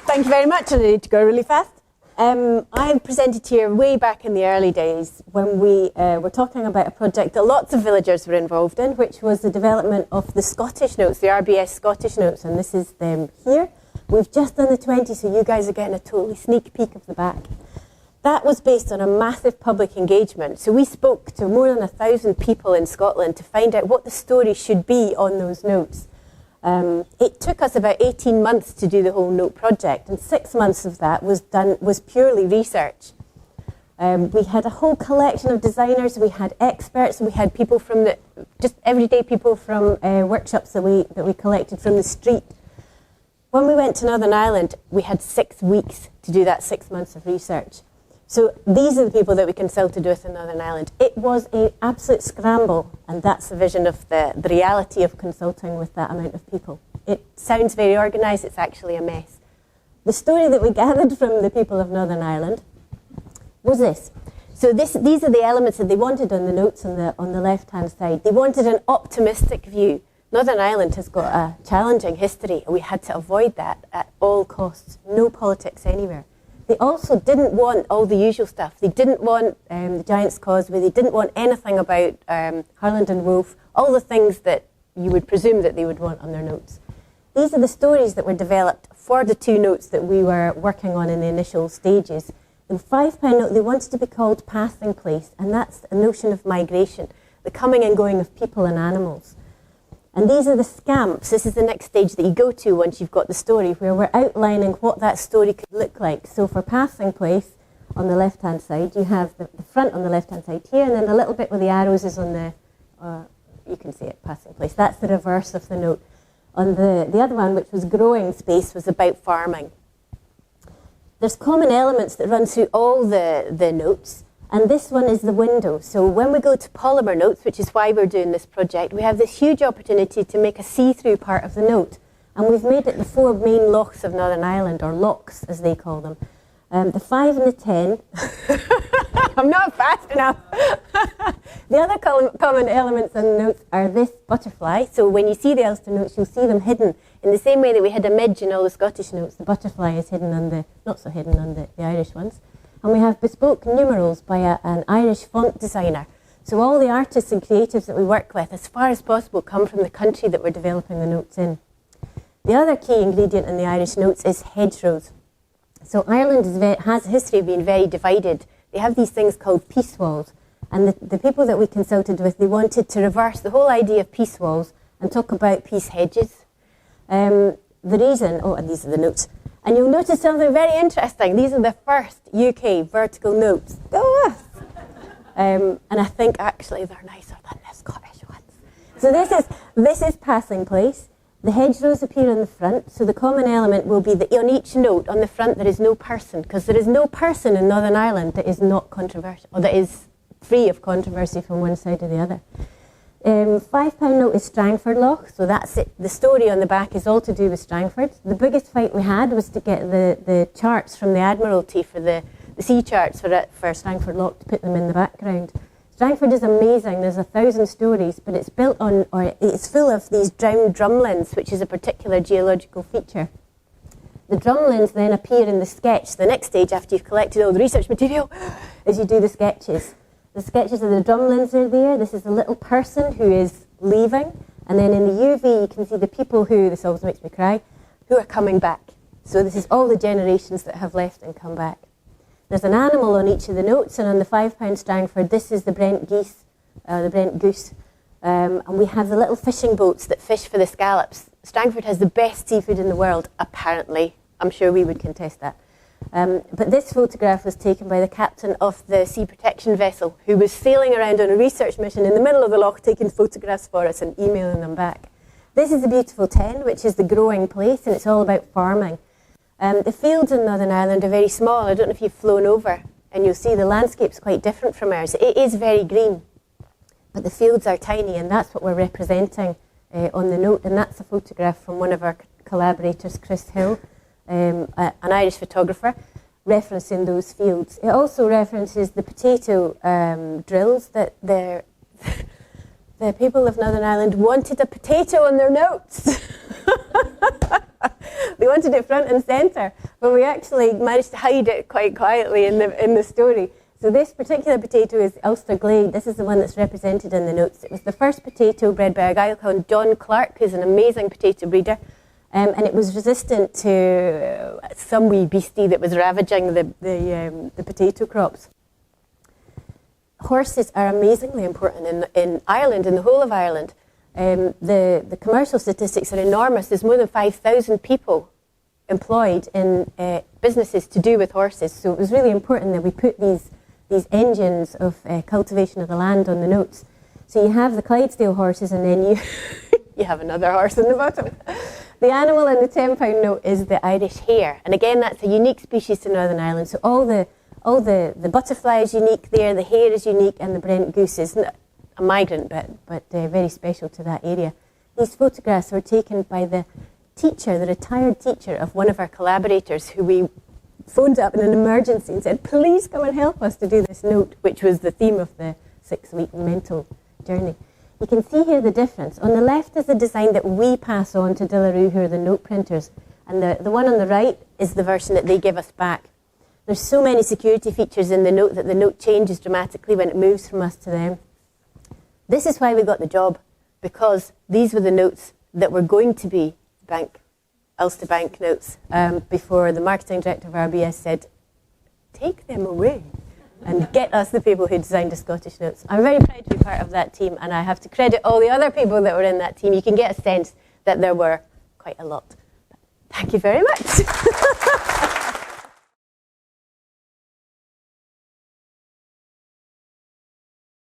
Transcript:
Thank you very much. I need to go really fast. I presented here way back in the early days when we were talking about a project that lots of villagers were involved in, which was the development of the Scottish notes, the RBS Scottish notes, and this is them here. We've just done the 20, so you guys are getting a totally sneak peek of the back. That was based on a massive public engagement. So we spoke to more than 1,000 people in Scotland to find out what the story should be on those notes. It took us about 18 months to do the whole note project, and 6 months of that was purely research. We had a whole collection of designers, we had experts, we had people from just everyday people from workshops that we collected from the street. When we went to Northern Ireland, we had 6 weeks to do that 6 months of research. So these are the people that we consulted with in Northern Ireland. It was an absolute scramble, and that's the vision of the reality of consulting with that amount of people. It sounds very organised, it's actually a mess. The story that we gathered from the people of Northern Ireland was this. So these are the elements that they wanted on the notes on the left-hand side. They wanted an optimistic view. Northern Ireland has got a challenging history, and we had to avoid that at all costs. No politics anywhere. They also didn't want all the usual stuff. They didn't want the Giant's Causeway. They didn't want anything about Harland and Wolff, all the things that you would presume that they would want on their notes. These are the stories that were developed for the 2 notes that we were working on in the initial stages. The £5 note, they wanted to be called Passing Place, and that's a notion of migration, the coming and going of people and animals. And these are the scamps. This is the next stage that you go to once you've got the story, where we're outlining what that story could look like. So for Passing Place, on the left-hand side, you have the front on the left-hand side here, and then the little bit with the arrows is on the, you can see it, Passing Place. That's the reverse of the note. On the other one, which was Growing Space, was about farming. There's common elements that run through all the notes. And this one is the window. So when we go to polymer notes, which is why we're doing this project, we have this huge opportunity to make a see-through part of the note. And we've made it the 4 main lochs of Northern Ireland, or lochs as they call them. The 5 and the 10. I'm not fast enough. The other common elements on the notes are this butterfly. So when you see the Ulster notes, you'll see them hidden. In the same way that we had a midge in all the Scottish notes, the butterfly is hidden on the, not so hidden on the Irish ones. And we have bespoke numerals by an Irish font designer. So all the artists and creatives that we work with, as far as possible, come from the country that we're developing the notes in. The other key ingredient in the Irish notes is hedgerows. So Ireland has a history of being very divided. They have these things called peace walls. And the people that we consulted with, they wanted to reverse the whole idea of peace walls and talk about peace hedges. The reason, and these are the notes. And you'll notice something very interesting. These are the first UK vertical notes. And I think actually they're nicer than the Scottish ones. So this is Passing Place. The hedgerows appear on the front. So the common element will be that on each note on the front there is no person, because there is no person in Northern Ireland that is not controversial, or that is free of controversy from one side or the other. £5 note is Strangford Loch, so that's it. The story on the back is all to do with Strangford. The biggest fight we had was to get the charts from the Admiralty for the sea charts for Strangford Loch, to put them in the background. Strangford is amazing. There's 1,000 stories, but it's built on, or it's full of these drowned drumlins, which is a particular geological feature. The drumlins then appear in the sketch. The next stage, after you've collected all the research material, is you do the sketches. The sketches of the drumlins are there. This is a little person who is leaving. And then in the UV, you can see the people who, this always makes me cry, who are coming back. So this is all the generations that have left and come back. There's an animal on each of the notes, and on the £5 Strangford, this is the Brent goose. And we have the little fishing boats that fish for the scallops. Strangford has the best seafood in the world, apparently. I'm sure we would contest that. But this photograph was taken by the captain of the sea protection vessel, who was sailing around on a research mission in the middle of the loch, taking photographs for us and emailing them back. This is the beautiful 10, which is the Growing Place, and it's all about farming. The fields in Northern Ireland are very small. I don't know if you've flown over, and you'll see the landscape's quite different from ours. It is very green, but the fields are tiny, and that's what we're representing on the note. And that's a photograph from one of our collaborators, Chris Hill, an Irish photographer, referencing those fields. It also references the potato drills that the people of Northern Ireland wanted a potato on their notes. They wanted it front and centre, but we actually managed to hide it quite quietly in the story. So this particular potato is Ulster Glade. This is the one that's represented in the notes. It was the first potato bred by a guy called John Clark, who's an amazing potato breeder. And it was resistant to some wee beastie that was ravaging the potato crops. Horses are amazingly important in Ireland, in the whole of Ireland. The commercial statistics are enormous. There's more than 5,000 people employed in businesses to do with horses. So it was really important that we put these engines of cultivation of the land on the notes. So you have the Clydesdale horses, and then you have another horse in the bottom. The animal in the £10 note is the Irish hare, and again that's a unique species to Northern Ireland. So all the butterfly is unique there, the hare is unique, and the Brent goose is a migrant, but very special to that area. These photographs were taken by the teacher, the retired teacher of one of our collaborators, who we phoned up in an emergency and said, please come and help us to do this note, which was the theme of the 6-week mental journey. You can see here the difference. On the left is the design that we pass on to De La Rue, who are the note printers, and the one on the right is the version that they give us back. There's so many security features in the note that the note changes dramatically when it moves from us to them. This is why we got the job, because these were the notes that were going to be Ulster Bank notes, before the marketing director of RBS said, take them away and get us the people who designed the Scottish notes. I'm very proud to be part of that team, and I have to credit all the other people that were in that team. You can get a sense that there were quite a lot. Thank you very much.